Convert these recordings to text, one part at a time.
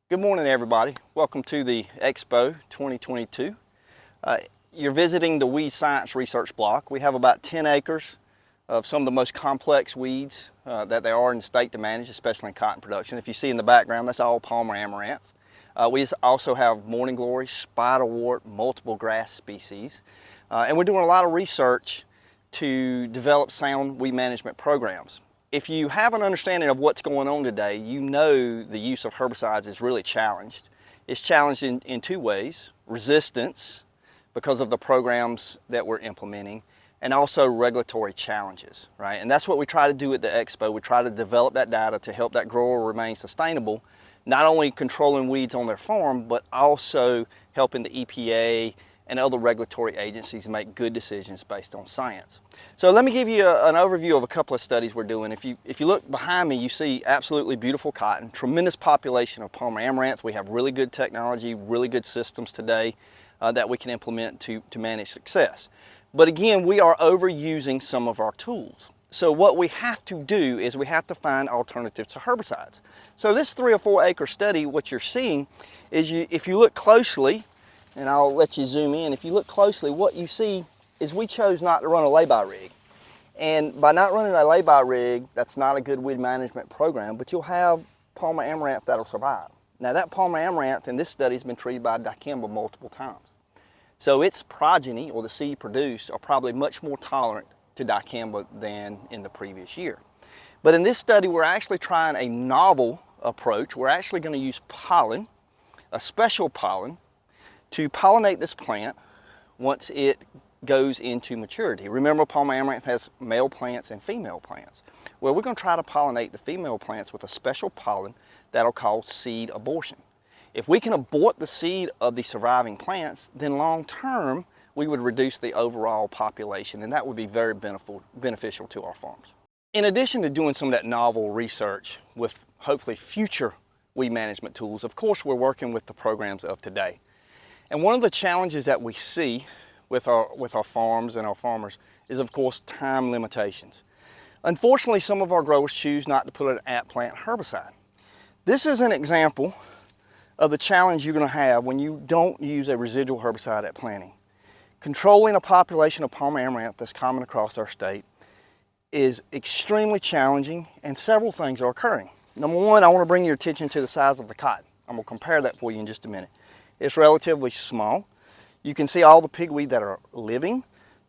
Good morning, everybody. Welcome to the Expo 2022. You're visiting the Weed Science Research Block. We have about 10 acres of some of the most complex weeds that there are in the state to manage, especially in cotton production. If you see in the background, that's all Palmer amaranth. We also have morning glory, spiderwort, multiple grass species. And we're doing a lot of research to develop sound weed management programs. If you have an understanding of what's going on today, you know the use of herbicides is really challenged. It's challenged in two ways: resistance, because of the programs that we're implementing, and also regulatory challenges, right? And that's what we try to do at the Expo. We try to develop that data to help that grower remain sustainable, not only controlling weeds on their farm, but also helping the EPA and other regulatory agencies make good decisions based on science. So let me give you an overview of a couple of studies we're doing. If you look behind me, you see absolutely beautiful cotton, tremendous population of Palmer amaranth. We have really good technology, really good systems today that we can implement to manage success. But again, we are overusing some of our tools. So what we have to do is we have to find alternatives to herbicides. So this 3 or 4 acre study, what you're seeing is if you look closely, and I'll let you zoom in, if you look closely, what you see is we chose not to run a lay-by rig. And by not running a lay-by rig, that's not a good weed management program, but you'll have Palmer amaranth that'll survive. Now that Palmer amaranth in this study has been treated by dicamba multiple times. So its progeny, or the seed produced, are probably much more tolerant to dicamba than in the previous year. But in this study, we're actually trying a novel approach. We're actually going to use pollen, a special pollen, to pollinate this plant once it goes into maturity. Remember, Palmer amaranth has male plants and female plants. Well, we're going to try to pollinate the female plants with a special pollen that'll cause seed abortion. If we can abort the seed of the surviving plants, then long term we would reduce the overall population, and that would be very beneficial to our farms. In addition to doing some of that novel research with hopefully future weed management tools, of course we're working with the programs of today. And one of the challenges that we see with our farms and our farmers is, of course, time limitations. Unfortunately, some of our growers choose not to put an at-plant herbicide. This is an example of the challenge you're going to have when you don't use a residual herbicide at planting. Controlling a population of Palmer amaranth that's common across our state is extremely challenging, and several things are occurring. Number one, I want to bring your attention to the size of the cotton. I'm going to compare that for you in just a minute. It's relatively small. You can see all the pigweed that are living.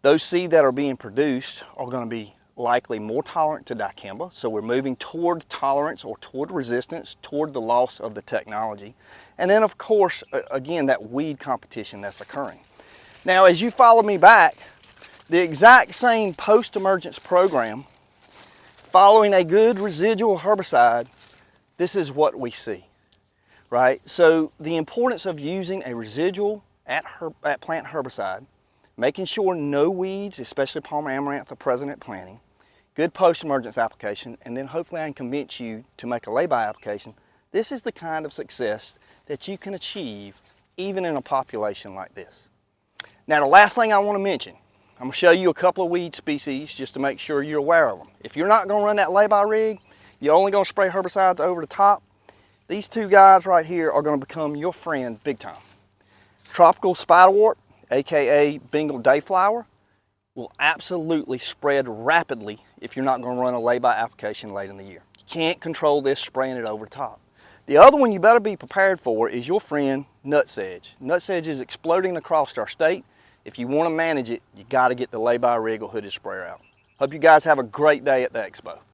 Those seed that are being produced are going to be likely more tolerant to dicamba. So we're moving toward tolerance or toward resistance, toward the loss of the technology. And then of course, again, that weed competition that's occurring. Now, as you follow me back, the exact same post-emergence program, following a good residual herbicide, this is what we see. Right? So the importance of using a residual at-plant herbicide, making sure no weeds, especially Palmer amaranth, are present at planting, good post-emergence application, and then hopefully I can convince you to make a lay-by application. This is the kind of success that you can achieve even in a population like this. Now, the last thing I want to mention, I'm going to show you a couple of weed species just to make sure you're aware of them. If you're not going to run that lay-by rig, you're only going to spray herbicides over the top, these two guys right here are going to become your friend big time. Tropical spiderwort, aka Bengal dayflower, will absolutely spread rapidly if you're not going to run a lay-by application late in the year. You can't control this spraying it over the top. The other one you better be prepared for is your friend nutsedge. Nutsedge is exploding across our state. If you want to manage it, you got to get the lay-by rig or hooded sprayer out. Hope you guys have a great day at the Expo.